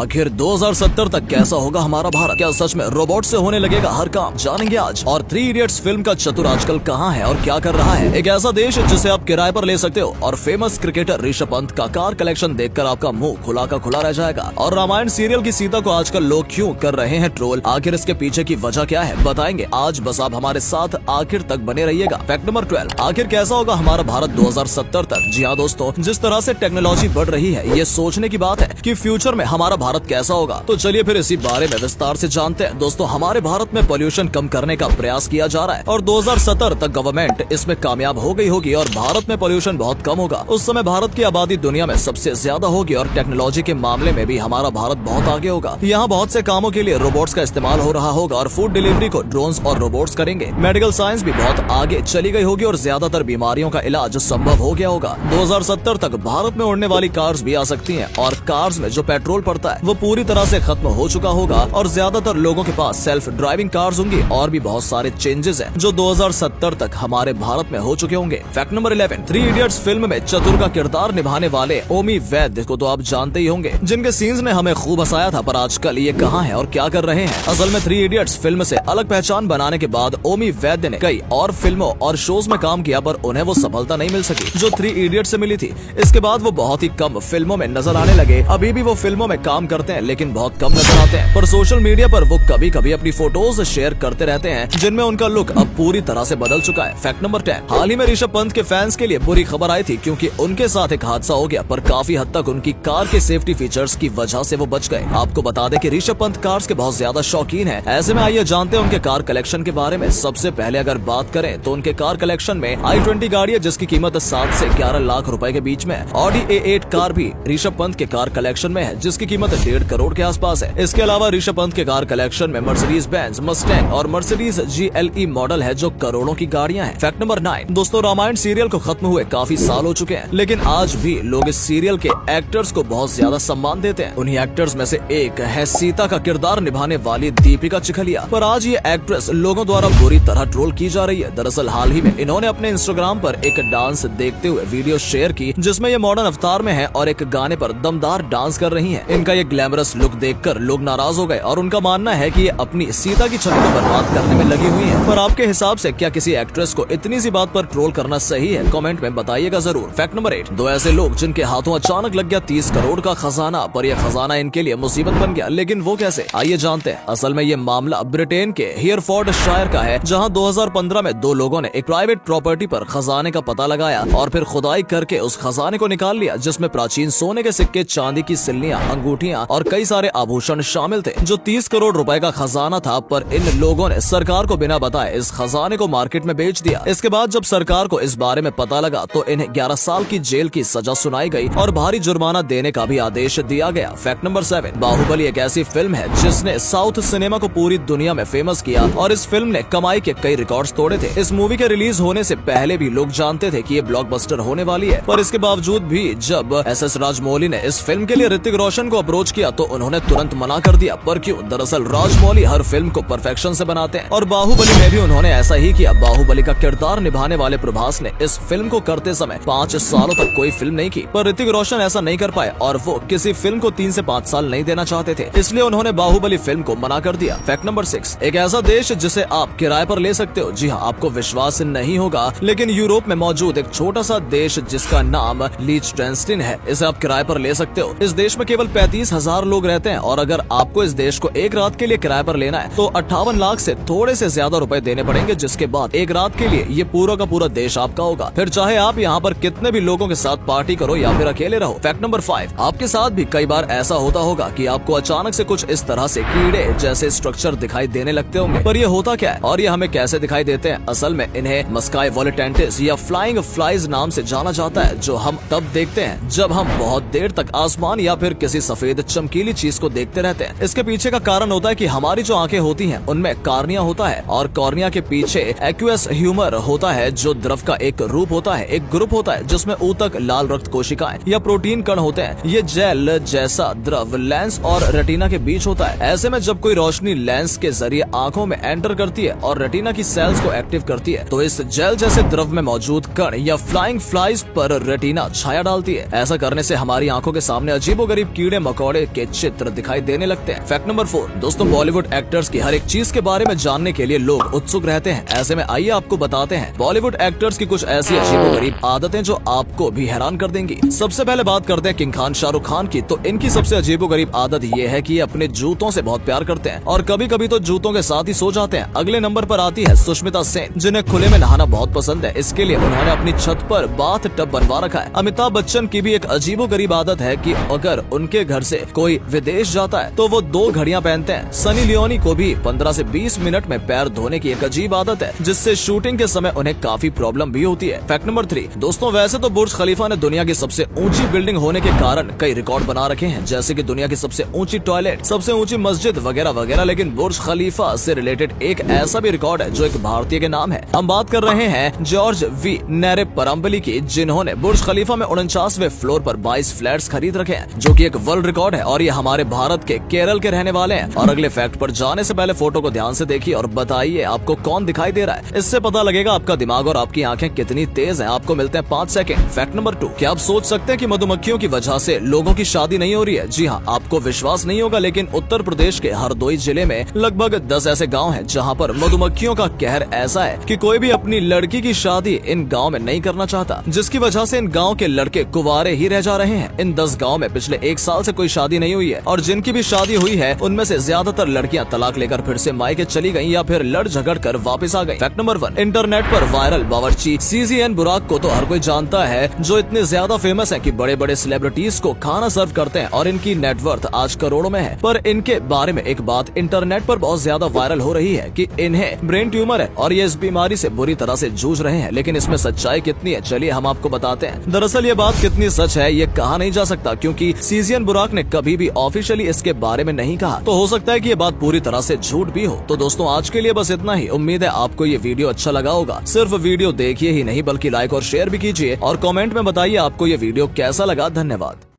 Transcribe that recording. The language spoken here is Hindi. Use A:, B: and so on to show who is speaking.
A: आखिर 2070 तक कैसा होगा हमारा भारत? क्या सच में रोबोट से होने लगेगा हर काम? जानेंगे आज। और 3 इडियट्स फिल्म का चतुर आजकल कहाँ है और क्या कर रहा है? एक ऐसा देश जिसे आप किराए पर ले सकते हो। और फेमस क्रिकेटर ऋषभ पंत का कार कलेक्शन देखकर आपका मुंह खुला का खुला रह जाएगा। और रामायण सीरियल की सीता को आजकल लोग क्यों कर रहे हैं ट्रोल? आखिर इसके पीछे की वजह क्या है बताएंगे आज। बस आप हमारे साथ आखिर तक बने रहिएगा। फैक्ट नंबर 12, आखिर कैसा होगा हमारा भारत 2070 तक? जी हाँ दोस्तों, जिस तरह से टेक्नोलॉजी बढ़ रही है ये सोचने की बात है कि फ्यूचर में हमारा भारत कैसा होगा। तो चलिए फिर इसी बारे में विस्तार से जानते हैं। दोस्तों, हमारे भारत में पोल्यूशन कम करने का प्रयास किया जा रहा है और 2070 तक गवर्नमेंट इसमें कामयाब हो गई होगी और भारत में पोल्यूशन बहुत कम होगा। उस समय भारत की आबादी दुनिया में सबसे ज्यादा होगी और टेक्नोलॉजी के मामले में भी हमारा भारत बहुत आगे होगा। यहाँ बहुत से कामों के लिए रोबोट्स का इस्तेमाल हो रहा होगा और फूड डिलीवरी को ड्रोन्स और रोबोट्स करेंगे। मेडिकल साइंस भी बहुत आगे चली गई होगी और ज्यादातर बीमारियों का इलाज संभव हो गया होगा। 2070 तक भारत में उड़ने वाली कार्स भी आ सकती हैं और कार्स में जो पेट्रोल पड़ता है वो पूरी तरह से खत्म हो चुका होगा और ज्यादातर लोगों के पास सेल्फ ड्राइविंग कार्स होंगी। और भी बहुत सारे चेंजेस हैं जो 2070 तक हमारे भारत में हो चुके होंगे। फैक्ट नंबर 11, 3 इडियट्स फिल्म में चतुर का किरदार निभाने वाले ओमी वैद्य को तो आप जानते ही होंगे, जिनके सीन्स ने हमें खूब हंसाया था। पर आजकल ये कहाँ है और क्या कर रहे हैं? असल में 3 इडियट्स फिल्म से अलग पहचान बनाने के बाद ओमी वैद्य ने कई और फिल्मों और शोज में काम किया पर उन्हें वो सफलता नहीं मिल सकी जो 3 इडियट्स से मिली थी। इसके बाद वो बहुत ही कम फिल्मों में नजर आने लगे। अभी भी वो फिल्मों में काम करते हैं लेकिन बहुत कम नजर आते हैं। पर सोशल मीडिया पर वो कभी कभी अपनी फोटोज शेयर करते रहते हैं जिनमें उनका लुक अब पूरी तरह से बदल चुका है। फैक्ट नंबर 10, हाल ही में ऋषभ पंत के फैंस के लिए बुरी खबर आई थी क्योंकि उनके साथ एक हादसा हो गया पर काफी हद तक उनकी कार के सेफ्टी फीचर्स की वजह से वो बच गए। आपको बता दें कि ऋषभ पंत कार्स के बहुत ज्यादा शौकीन है। ऐसे में आइए जानते हैं उनके कार कलेक्शन के बारे में। सबसे पहले अगर बात करें तो उनके कार कलेक्शन में i20 गाड़ी है जिसकी कीमत 7 से 11 लाख रुपए के बीच में है। ऑडी A8 कार भी ऋषभ पंत के कार कलेक्शन में है जिसकी कीमत 1.5 करोड़ के आसपास है। इसके अलावा ऋषभ पंत के कार कलेक्शन में मर्सिडीज बेंज, मस्टैंग और मर्सिडीज GLE मॉडल है जो करोड़ों की गाड़ियां हैं। फैक्ट नंबर 9, दोस्तों रामायण सीरियल को खत्म हुए काफी साल हो चुके हैं लेकिन आज भी लोग इस सीरियल के एक्टर्स को बहुत ज्यादा सम्मान देते हैं। उन्हीं एक्टर्स में से एक है सीता का किरदार निभाने वाली दीपिका चिखलिया। पर आज ये एक्ट्रेस लोगों द्वारा बुरी तरह ट्रोल की जा रही है। दरअसल हाल ही में इन्होंने अपने इंस्टाग्राम पर एक डांस देखते हुए वीडियो शेयर की जिसमें ये मॉडर्न अवतार में है और एक गाने पर दमदार डांस कर रही हैं। इनका ये ग्लैमरस लुक देखकर लोग नाराज हो गए और उनका मानना है कि ये अपनी सीता की छवि को बर्बाद करने में लगी हुई है। पर आपके हिसाब से क्या किसी एक्ट्रेस को इतनी सी बात पर ट्रोल करना सही है? कमेंट में बताइएगा जरूर। फैक्ट नंबर 8, 2 ऐसे लोग जिनके हाथों अचानक लग गया 30 करोड़ का खजाना पर यह खजाना इनके लिए मुसीबत बन गया। लेकिन वो कैसे, आइए जानते हैं। असल में ये मामला ब्रिटेन के हेयरफोर्डशायर का है जहां 2015 में 2 लोगों ने एक प्राइवेट प्रॉपर्टी पर खजाने का पता लगाया और फिर खुदाई करके उस खजाने को निकाल लिया जिसमें प्राचीन सोने के सिक्के, चांदी की सिल्लियां, अंगूठियां और कई सारे आभूषण शामिल थे जो 30 करोड़ रुपए का खजाना था। पर इन लोगों ने सरकार को बिना बताए इस खजाने को मार्केट में बेच दिया। इसके बाद जब सरकार को इस बारे में पता लगा तो इन्हें 11 साल की जेल की सजा सुनाई गई और भारी जुर्माना देने का भी आदेश दिया गया। फैक्ट नंबर 7, बाहुबली एक ऐसी फिल्म है जिसने साउथ सिनेमा को पूरी दुनिया में फेमस किया और इस फिल्म ने कमाई के कई रिकॉर्ड्स तोड़े थे। इस मूवी के रिलीज होने से पहले भी लोग जानते थे कि ये ब्लॉकबस्टर होने वाली है। पर इसके बावजूद भी जब SS राजमौली ने इस फिल्म के लिए ऋतिक रोशन को अप्रोच किया तो उन्होंने तुरंत मना कर दिया। पर क्यों? दरअसल राजमौली हर फिल्म को परफेक्शन से बनाते हैं और बाहुबली में भी उन्होंने ऐसा ही किया। बाहुबली का किरदार निभाने वाले प्रभास ने इस फिल्म को करते समय 5 सालों तक कोई फिल्म नहीं की पर ऋतिक रोशन ऐसा नहीं कर पाए और वो किसी फिल्म को 3 से 5 साल नहीं देना चाहते थे, इसलिए उन्होंने बाहुबली फिल्म को मना कर दिया। फैक्ट नंबर 6, एक ऐसा देश जिसे आप किराए पर ले सकते हो। जी हाँ, आपको विश्वास नहीं होगा लेकिन यूरोप में मौजूद एक छोटा सा देश जिसका नाम लीचटेनस्टीन है, इसे आप किराए पर ले सकते हो। इस देश में केवल 35,000 लोग रहते हैं और अगर आपको इस देश को एक रात के लिए किराए पर लेना है तो 58 लाख से थोड़े से ज्यादा रुपए देने पड़ेंगे, जिसके बाद एक रात के लिए ये पूरा का पूरा देश आपका होगा। फिर चाहे आप यहाँ पर कितने भी लोगों के साथ पार्टी करो या फिर अकेले रहो। फैक्ट नंबर 5, आपके साथ भी कई बार ऐसा होता होगा कि आपको अचानक से कुछ इस तरह से कीड़े जैसे स्ट्रक्चर दिखाई देने लगते होंगे। पर ये होता क्या है और ये हमें कैसे दिखाई देते हैं? असल में इन्हें मस्काई वोलेटेंटिस या फ्लाइंग फ्लाइज नाम से जाना जाता है जो हम तब देखते हैं जब हम बहुत देर तक आसमान या फिर किसी सफेद चमकीली चीज को देखते रहते हैं। इसके पीछे का कारण होता है कि हमारी जो आंखें होती हैं उनमें कार्निया होता है और कॉर्निया के पीछे एक्वस ह्यूमर होता है जो द्रव का एक रूप होता है, एक ग्रुप होता है जिसमें ऊतक, लाल रक्त कोशिकाएं या प्रोटीन कण होते हैं। ये जेल जैसा द्रव लेंस और रेटिना के बीच होता है। ऐसे में जब कोई रोशनी लेंस के जरिए आंखों में एंटर करती है और रेटिना की सेल्स को एक्टिव करती है तो इस जेल जैसे द्रव में मौजूद कण या फ्लाइंग फ्लाइज पर रेटिना छाया डालती है। ऐसा करने से हमारी आंखों के सामने अजीबोगरीब कीड़े मकोड़े कौड़े के चित्र दिखाई देने लगते हैं। फैक्ट नंबर 4 दोस्तों, बॉलीवुड एक्टर्स की हर एक चीज के बारे में जानने के लिए लोग उत्सुक रहते हैं। ऐसे में आइए आपको बताते हैं बॉलीवुड एक्टर्स की कुछ ऐसी अजीबोगरीब आदतें जो आपको भी हैरान कर देंगी। सबसे पहले बात करते हैं किंग खान शाहरुख खान की। तो इनकी सबसे अजीबोगरीब आदत ये है कि ये अपने जूतों से बहुत प्यार करते हैं और कभी कभी तो जूतों के साथ ही सो जाते हैं। अगले नंबर पर आती है सुष्मिता सेन, जिन्हें खुले में नहाना बहुत पसंद है। इसके लिए उन्होंने अपनी छत पर बाथ टब बनवा रखा है। अमिताभ बच्चन की भी एक अजीबोगरीब आदत है कि अगर उनके घर से कोई विदेश जाता है तो वो 2 घड़ियां पहनते हैं। सनी लियोनी को भी 15 से 20 मिनट में पैर धोने की एक अजीब आदत है, जिससे शूटिंग के समय उन्हें काफी प्रॉब्लम भी होती है। फैक्ट नंबर 3 दोस्तों, वैसे तो बुर्ज खलीफा ने दुनिया की सबसे ऊंची बिल्डिंग होने के कारण कई रिकॉर्ड बना रखे हैं, जैसे कि दुनिया की सबसे ऊंची टॉयलेट, सबसे ऊंची मस्जिद वगैरह वगैरह। लेकिन बुर्ज खलीफा से रिलेटेड एक ऐसा भी रिकॉर्ड है जो एक भारतीय के नाम है। हम बात कर रहे हैं जॉर्ज वी नेरेपरम्बली की, जिन्होंने बुर्ज खलीफा में 49वें फ्लोर पर 22 फ्लैट्स खरीद रखे हैं, जो कि एक वर्ल्ड रिकॉर्ड है। और ये हमारे भारत के केरल के रहने वाले हैं। और अगले फैक्ट पर जाने से पहले फोटो को ध्यान से देखिए और बताइए आपको कौन दिखाई दे रहा है। इससे पता लगेगा आपका दिमाग और आपकी आंखें कितनी तेज हैं। आपको मिलते हैं 5 सेकंड। फैक्ट नंबर 2, क्या आप सोच सकते हैं कि मधुमक्खियों की वजह से लोगों की शादी नहीं हो रही है? जी हाँ, आपको विश्वास नहीं होगा, लेकिन उत्तर प्रदेश के हरदोई जिले में लगभग 10 ऐसे गाँव है जहाँ पर मधुमक्खियों का कहर ऐसा है कि कोई भी अपनी लड़की की शादी इन गाँव में नहीं करना चाहता, जिसकी वजह से इन गाँव के लड़के कुंवारे ही रह जा रहे हैं। इन 10 गाँव में पिछले 1 साल से कोई शादी नहीं हुई है, और जिनकी भी शादी हुई है उनमें से ज्यादातर लड़कियां तलाक लेकर फिर से मायके चली गईं या फिर लड़ झगड़ कर वापस आ गईं। फैक्ट नंबर 1, इंटरनेट पर वायरल बावर्ची सीजीएन बुराक को तो हर कोई जानता है, जो इतने ज्यादा फेमस हैं कि बड़े बड़े सेलिब्रिटीज को खाना सर्व करते हैं और इनकी नेटवर्थ आज करोड़ों में है। पर इनके बारे में एक बात इंटरनेट पर बहुत ज्यादा वायरल हो रही है कि इन्हें ब्रेन ट्यूमर है और ये इस बीमारी से बुरी तरह से जूझ रहे हैं। लेकिन इसमें सच्चाई कितनी है, चलिए हम आपको बताते हैं। दरअसल ये बात कितनी सच है ये कहा नहीं जा सकता, क्योंकि सीजीएन बुराक ने कभी भी ऑफिशियली इसके बारे में नहीं कहा। तो हो सकता है कि ये बात पूरी तरह से झूठ भी हो। तो दोस्तों, आज के लिए बस इतना ही। उम्मीद है आपको ये वीडियो अच्छा लगा होगा। सिर्फ वीडियो देखिए ही नहीं, बल्कि लाइक और शेयर भी कीजिए और कमेंट में बताइए आपको ये वीडियो कैसा लगा। धन्यवाद।